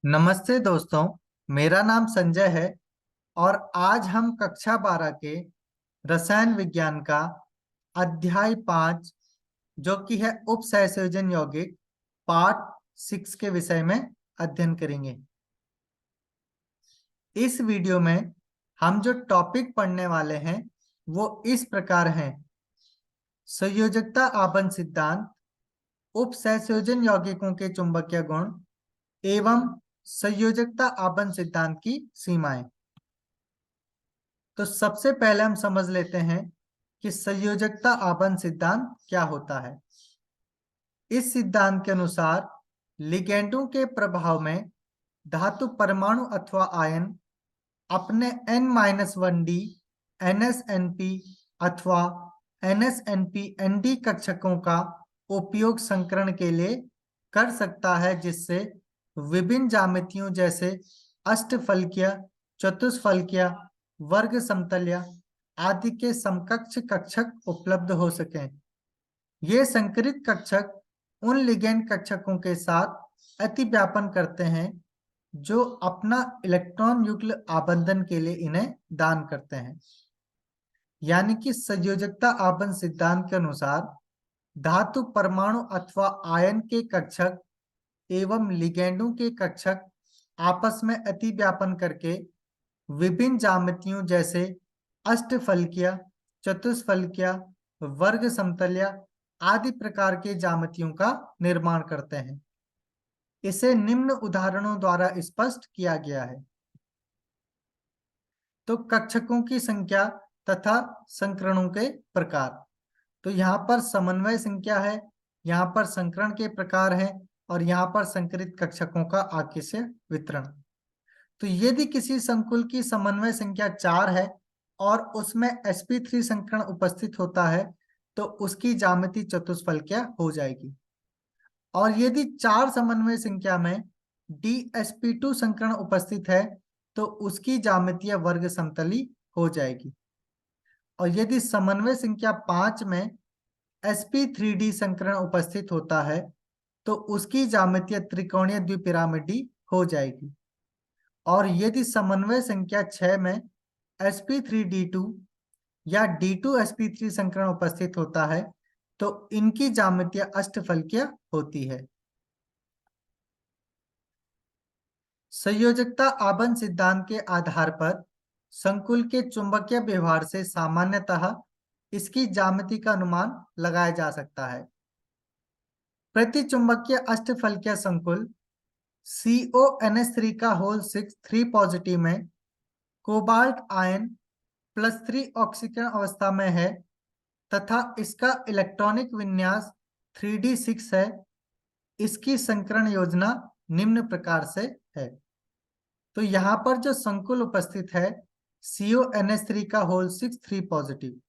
नमस्ते दोस्तों। मेरा नाम संजय है और आज हम कक्षा 12 के रसायन विज्ञान का अध्याय 5 जो कि है उप सहसंयोजन यौगिक पार्ट 6 के विषय में अध्ययन करेंगे। इस वीडियो में हम जो टॉपिक पढ़ने वाले हैं वो इस प्रकार हैं: संयोजकता आबंध सिद्धांत, उप सहसंयोजन यौगिकों के चुंबकीय गुण एवं संयोजकता आबंध सिद्धांत की सीमाएं। तो सबसे पहले हम समझ लेते हैं कि संयोजकता आबंध सिद्धांत क्या होता है। इस सिद्धांत के अनुसार लिगेंडों के प्रभाव में धातु परमाणु अथवा आयन अपने N-1d NsNp अथवा NsNp-Nd कक्षकों का उपयोग संकरण के लिए कर सकता है, जिससे विभिन्न ज्यामितियों जैसे अष्टफलकीय, चतुष्फलकीय, वर्ग समतल्य आदि के समकक्ष कक्षक उपलब्ध हो सकें। ये संकरित कक्षक उन लिगेंड कक्षकों के साथ अतिव्यापन करते हैं जो अपना इलेक्ट्रॉन युग्ल आबंधन के लिए इन्हें दान करते हैं। यानी कि संयोजकता आबंध सिद्धांत के अनुसार धातु परमाणु अथवा आयन के कक्षक एवं लिगेंडों के कक्षक आपस में अतिव्यापन करके विभिन्न ज्यामितियों जैसे अष्टफलकीय, चतुष्फलकीय, वर्ग समतल्य आदि प्रकार के ज्यामितियों का निर्माण करते हैं। इसे निम्न उदाहरणों द्वारा स्पष्ट किया गया है। तो कक्षकों की संख्या तथा संकरणों के प्रकार। तो यहाँ पर समन्वय संख्या है, यहाँ पर संकरण के प्रकार हैं और यहाँ पर संकरित कक्षकों का आकिस्य वितरण। तो यदि किसी संकुल की समन्वय संख्या 4 है और उसमें sp3 संकरण उपस्थित होता है तो उसकी ज्यामिति चतुष्फलकीय हो जाएगी। और यदि 4 समन्वय संख्या में dsp2 संकरण उपस्थित है तो उसकी ज्यामितीय वर्ग समतली हो जाएगी। और यदि समन्वय संख्या 5 में sp3d संकरण उपस्थित होता है तो उसकी ज्यामितीय त्रिकोणीय द्विपिरामिडी हो जाएगी। और यदि समन्वय संख्या 6 में sp3d2 या d2sp3 संकरण उपस्थित होता है तो इनकी ज्यामितीय अष्टफलकीय होती है। संयोजकता आबंध सिद्धांत के आधार पर संकुल के चुंबकीय व्यवहार से सामान्यतः इसकी ज्यामिति का अनुमान लगाया जा सकता है। प्रतिचुंबकीय अष्टफलकीय संकुल CONH3 का होल 3 पॉजिटिव में कोबाल्ट आयन +3 ऑक्सीकरण अवस्था में है तथा इसका इलेक्ट्रॉनिक विन्यास 3d6 है। इसकी संकरण योजना निम्न प्रकार से है। तो यहाँ पर जो संकुल उपस्थित है CONH3 का होल 3 पॉजिटिव,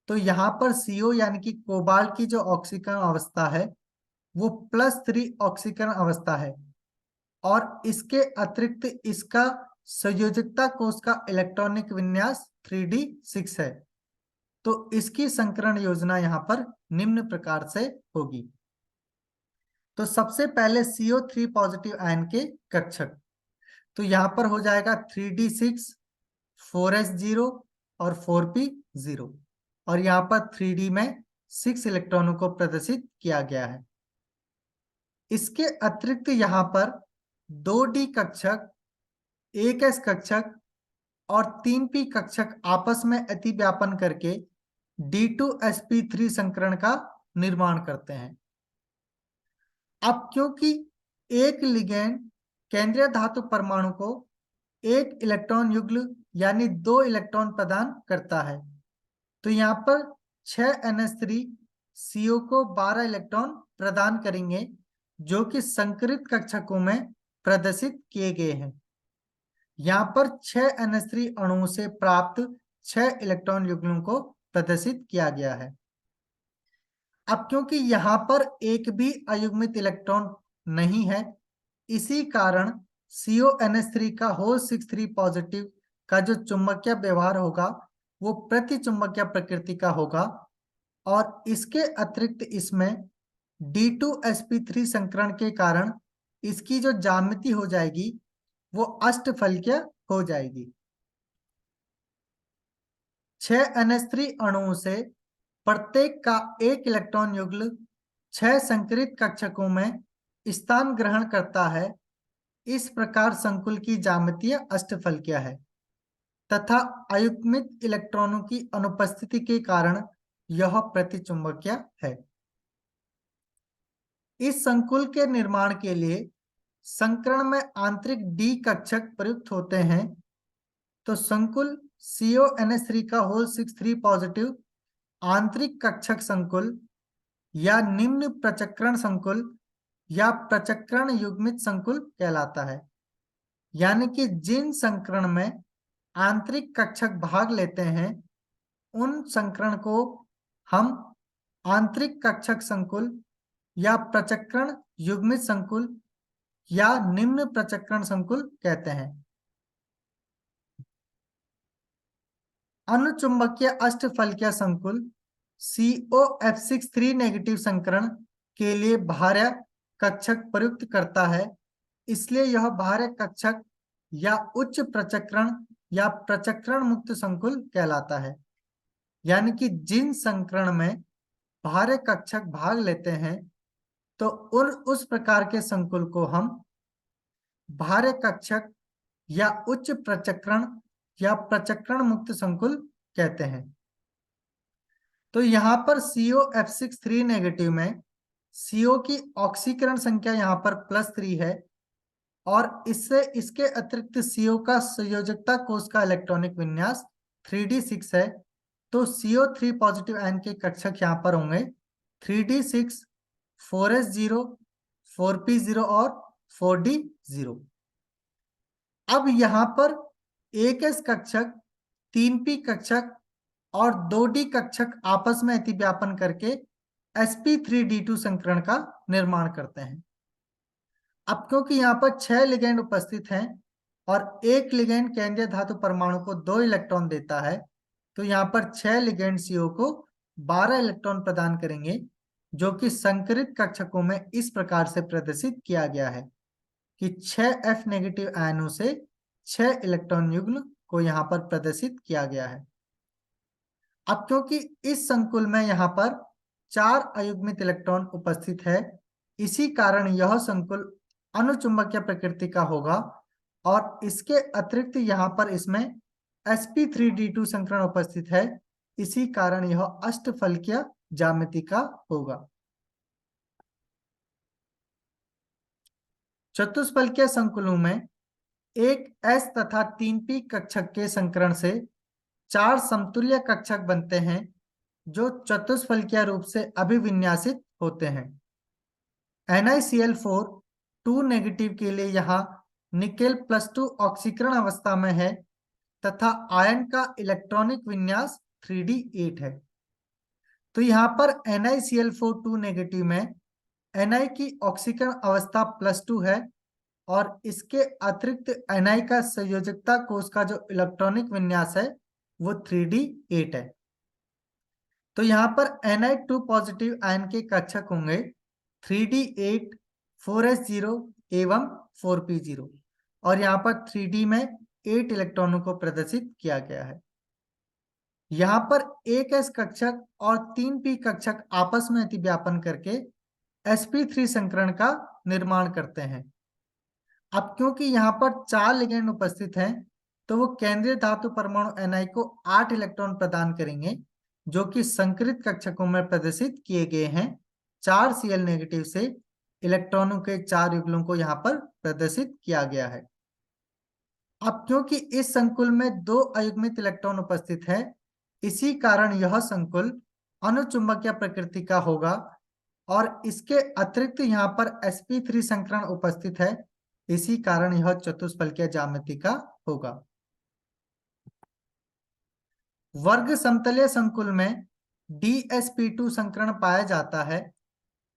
तो यहाँ पर CO यानी कि कोबाल्ट की जो ऑक्सीकरण अवस्था है वो +3 ऑक्सीकरण अवस्था है और इसके अतिरिक्त इसका संयोजकता कोष का इलेक्ट्रॉनिक विन्यास 3d6 है। तो इसकी संकरण योजना यहाँ पर निम्न प्रकार से होगी। तो सबसे पहले CO3 पॉजिटिव आयन के कक्षक, तो यहाँ पर हो जाएगा 3d6, 4s0 और 4p0 और यहाँ पर 3d में 6 इलेक्ट्रॉनों को प्रदर्शित किया गया है। इसके अतिरिक्त यहाँ पर 2d कक्षक, 1s कक्षक और 3p कक्षक आपस में अतिव्यापन करके d2sp3 संकरण का निर्माण करते हैं। अब क्योंकि एक लिगेंड केंद्रीय धातु परमाणु को एक इलेक्ट्रॉन युग्ल यानी 2 इलेक्ट्रॉन प्रदान करता है, तो यहाँ पर 6NH3 CO को 12 इलेक्ट्रॉन प्रदान करेंगे जो कि संकरित कक्षकों में प्रदर्शित किए गए हैं। यहाँ पर 6NH3 अणुओं से प्राप्त 6 इलेक्ट्रॉन युग्मों को प्रदर्शित किया गया है। अब क्योंकि यहाँ पर एक भी अयुग्मित इलेक्ट्रॉन नहीं है, इसी कारण CONH3 का होल 3 पॉजिटिव का जो चुंबकीय व्यवहार होगा वो प्रतिचुंबकीय प्रकृति का होगा और इसके अतिरिक्त इसमें D2sp3 संकरण के कारण इसकी जो ज्यामिति हो जाएगी वो अष्टफलकीय हो जाएगी। 6 NH3 अणुओं से प्रत्येक का एक इलेक्ट्रॉन युग्म 6 संकरित कक्षकों में स्थान ग्रहण करता है। इस प्रकार संकुल की ज्यामितीय अष्टफलकीय है तथा अयुग्मित इलेक्ट्रॉनों की अनुपस्थिति के कारण यह प्रतिचुंबकीय है। इस संकुल के निर्माण के लिए संकरण में आंतरिक डी कक्षक प्रयुक्त होते हैं। तो संकुल CONH3 का होल 6 पॉजिटिव आंतरिक कक्षक संकुल या निम्न प्रचक्रण संकुल या प्रचक्रण युग्मित संकुल कहलाता है। यानी कि जिन संकरण में आंतरिक कक्षक भाग लेते हैं उन संकरण को हम आंतरिक कक्षक संकुल या प्रचक्रण युग्मित संकुल या निम्न प्रचक्रण संकुल कहते हैं। अनुचुंबकीय अष्टफलकीय संकुल COF6 नेगेटिव संकरण के लिए बाह्य कक्षक प्रयुक्त करता है। इसलिए यह बाह्य कक्षक या उच्च प्रचक्रण या प्रचक्रण मुक्त संकुल कहलाता है। यानी कि जिन संकरण में बाह्य कक्षक भाग लेते हैं तो उस प्रकार के संकुल को हम बाह्य कक्षक या उच्च प्रचक्रण या प्रचक्रण मुक्त संकुल कहते हैं। तो यहाँ पर COF6 नेगेटिव में CO की ऑक्सीकरण संख्या यहाँ पर +3 है और इससे इसके अतिरिक्त CO का संयोजकता कोष का इलेक्ट्रॉनिक विन्यास 3d6 है। तो CO3 पॉजिटिव आयन के कक्षक यहाँ पर होंगे 3d6, 4s0, 4p0 और 4d0। अब यहाँ पर 1s कक्षक, 3p कक्षक और 2d कक्षक आपस में अतिव्यापन करके sp3d2 संकरण का निर्माण करते हैं। अब क्योंकि यहाँ पर 6 लिगेंड उपस्थित हैं और एक लिगेंड केंद्रीय धातु परमाणु को 2 इलेक्ट्रॉन देता है, तो यहाँ पर 6 लिगेंड CO को 12 इलेक्ट्रॉन प्रदान करेंगे, जो कि संकरित कक्षकों में इस प्रकार से प्रदर्शित किया गया है कि 6 F नेगेटिव आयनों से 6 इलेक्ट्रॉन युग्म को यहाँ पर प्रदर्शित किया गया है। अब क्योंकि इस संकुल में यहाँ पर 4 अयुग्मित इलेक्ट्रॉन उपस्थित है, इसी कारण यह संकुल अनुचुंबकीय प्रकृति का होगा और इसके अतिरिक्त यहाँ पर इसमें sp3d2 संकरण उपस्थित है, इसी कारण यह अष्टफलकीय ज्यामिति का होगा। चतुष्फलकीय संकुलों में एक S तथा 3p कक्षक के संकरण से 4 समतुल्य कक्षक बनते हैं जो चतुष्फलकीय रूप से अभिविन्यासित होते हैं। NiCl4 2 नेगेटिव के लिए यहाँ निकेल +2 ऑक्सीकरण अवस्था में है तथा आयन का इलेक्ट्रॉनिक विन्यास 3d8 है। तो यहाँ पर NiCl4 2 नेगेटिव में Na की ऑक्सीकरण अवस्था +2 है और इसके अतिरिक्त Na का संयोजकता कोष का जो इलेक्ट्रॉनिक विन्यास है वो 3d8 है। तो यहाँ पर Ni2 पॉजिटिव आयन के कक्षक होंगे 3d8, 4s0 एवं 4p0 और यहाँ पर 3d में 8 इलेक्ट्रॉनों को प्रदर्शित किया गया है। यहाँ पर 1s कक्षक और 3p कक्षक आपस में अतिव्यापन करके sp3 संकरण का निर्माण करते हैं। अब क्योंकि यहाँ पर 4 लिगेंड उपस्थित हैं तो वो केंद्रीय धातु परमाणु Ni को 8 इलेक्ट्रॉन प्रदान करेंगे, जो कि संकरित कक्षकों में प्रदर्शित किए गए हैं 4 Cl नेगेटिव से इलेक्ट्रॉनों के 4 युगलों को यहाँ पर प्रदर्शित किया गया है। अब क्योंकि इस संकुल में 2 अयुग्मित इलेक्ट्रॉन उपस्थित है, इसी कारण यह संकुल अनुचुंबकीय प्रकृति का होगा और इसके अतिरिक्त यहाँ पर sp3 संकरण उपस्थित है, इसी कारण यह चतुष्फलकीय ज्यामिति का होगा। वर्ग समतलीय संकुल में dsp2 संकरण पाया जाता है।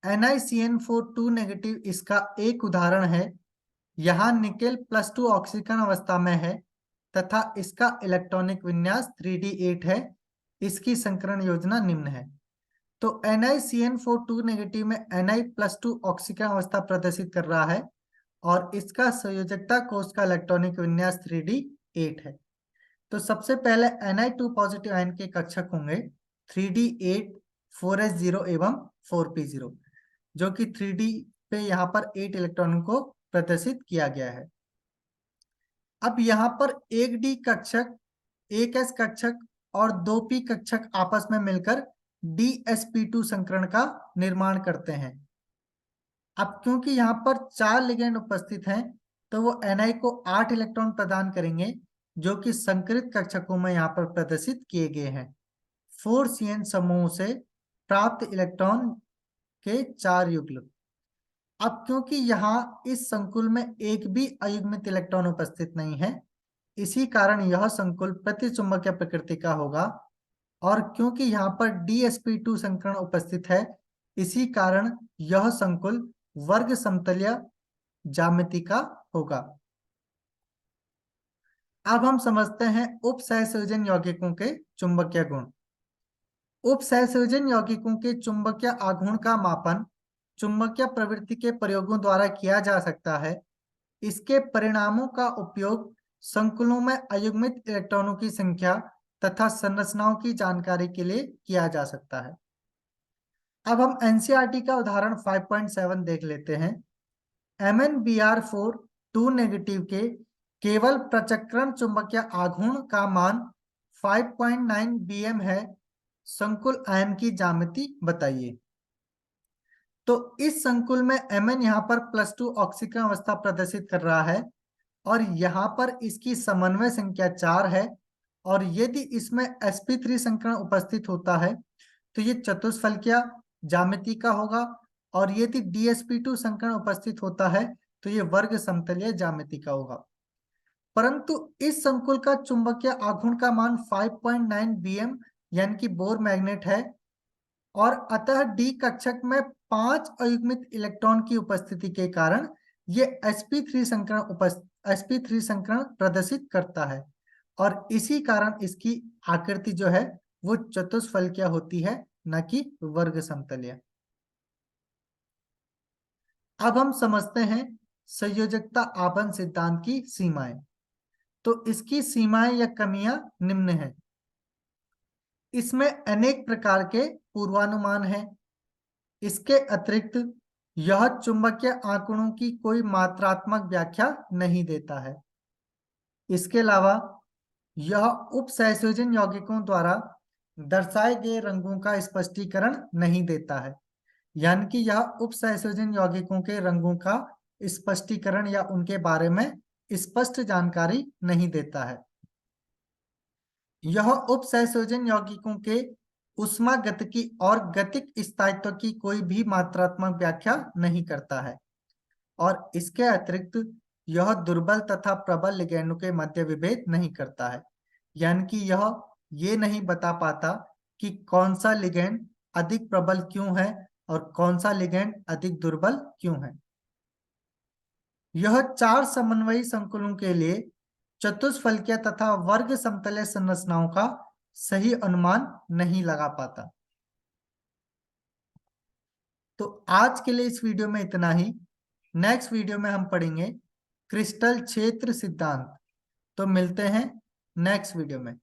NiCN4 2 नेगेटिव इसका एक उदाहरण है। यहाँ निकेल +2 ऑक्सीकरण अवस्था में है तथा इसका इलेक्ट्रॉनिक विन्यास 3d8 है। इसकी संकरण योजना निम्न है। तो NiCN4 2 नेगेटिव में Na +2 ऑक्सीकरण अवस्था प्रदर्शित कर रहा है और इसका संयोजकता कोष का इलेक्ट्रॉनिक विन्यास 3D8 है। तो सबसे पहले Ni2 पॉजिटिव आयन के कक्षक होंगे 3D8, 4s0 एवं 4p0, जो कि 3D पे यहाँ पर 8 इलेक्ट्रॉनों को प्रदर्शित किया गया है। अब यहाँ पर 1d कक्षक, 1s कक्षक और 2p कक्षक आपस में मिलकर dsp2 संकरण का निर्माण करते हैं। अब क्योंकि यहाँ पर 4 लिगेंड उपस्थित हैं, तो वो Ni को 8 इलेक्ट्रॉन प्रदान करेंगे, जो कि संकरित कक्षकों में यहाँ पर प्रदर्शित किए गए हैं। 4CN समूह से प्राप्त इलेक्ट्रॉन के 4 युग्ल। अब क्योंकि यहाँ इस संकुल में एक भी अयुग्मित इलेक्ट्रॉन उपस्थित नहीं है, इसी कारण यह संकुल प्रतिचुंबकीय प्रकृति का होगा। और क्योंकि यहाँ पर dsp2 संकरण उपस्थित है, इसी कारण यह संकुल वर्ग समतलीय ज्यामिति का होगा। अब हम समझते हैं उपसहसंयोजन यौगिकों के चुंबकीय गुण। उपसहसंयोजन यौगिकों के चुंबकीय आघूर्ण का मापन चुंबकीय प्रवृत्ति के प्रयोगों द्वारा किया जा सकता है। इसके परिणामों का उपयोग संकुलों में अयुग्मित इलेक्ट्रॉनों की संख्या तथा संरचनाओं की जानकारी के लिए किया जा सकता है। अब हम एनसीईआरटी का उदाहरण 5.7 देख लेते हैं। MnBr4 2 नेगेटिव के केवल प्रचक्रण चुंबकीय आघूर्ण का मान 5.9 bm है। संकुल आयन की ज्यामिति बताइए। तो इस संकुल में Mn यहाँ पर +2 ऑक्सीकरण अवस्था प्रदर्शित कर रहा है और यहाँ पर इसकी समन्वय संख्या 4 है। और यदि इसमें sp3 संकरण उपस्थित होता है तो ये चतुष्फलकीय ज्यामिति का होगा, और यदि dsp2 संकरण उपस्थित होता है तो ये वर्ग समतलीय ज्यामिति का होगा। परंतु इस संकुल का चुंबकीय आघूर्ण का मान 5.9 bm यानी कि बोर मैग्नेट है, और अतः डी कक्षक में 5 अयुग्मित इलेक्ट्रॉन की उपस्थिति के कारण ये sp3 संकरण प्रदर्शित करता है, और इसी कारण इसकी आकृति जो है वो चतुष्फलकीय होती है, न कि वर्ग समतलीय। अब हम समझते हैं संयोजकता आपन सिद्धांत की सीमाएं। तो इसकी सीमाएं या कमियां निम्न हैं। इसमें अनेक प्रकार के पूर्वानुमान हैं। इसके अतिरिक्त यह चुंबकीय आंकड़ों की कोई मात्रात्मक व्याख्या नहीं देता है। इसके अलावा यह उपसहसंयोजन यौगिकों द्वारा दर्शाए गए रंगों का स्पष्टीकरण नहीं देता है, यानी कि यह उपसहसंयोजन यौगिकों के रंगों का स्पष्टीकरण या उनके बारे में स्पष्ट जानकारी नहीं देता है। यह उपसहसंयोजन यौगिकों के ऊष्मागतिकी और गतिक स्थायित्व की कोई भी मात्रात्मक व्याख्या नहीं करता है, और इसके अतिरिक्त यह दुर्बल तथा प्रबल लिगैंडों के मध्य विभेद नहीं करता है, यानी कि यह ये नहीं बता पाता कि कौन सा लिगैंड अधिक प्रबल क्यों है और कौन सा लिगैंड अधिक दुर्बल क्यों है। यह 4 समन्वयी संकुलों के लिए चतुष्फलकीय तथा वर्ग समतलीय संरचनाओं का सही अनुमान नहीं लगा पाता। तो आज के लिए इस वीडियो में इतना ही। नेक्स्ट वीडियो में हम पढ़ेंगे क्रिस्टल क्षेत्र सिद्धांत। तो मिलते हैं नेक्स्ट वीडियो में।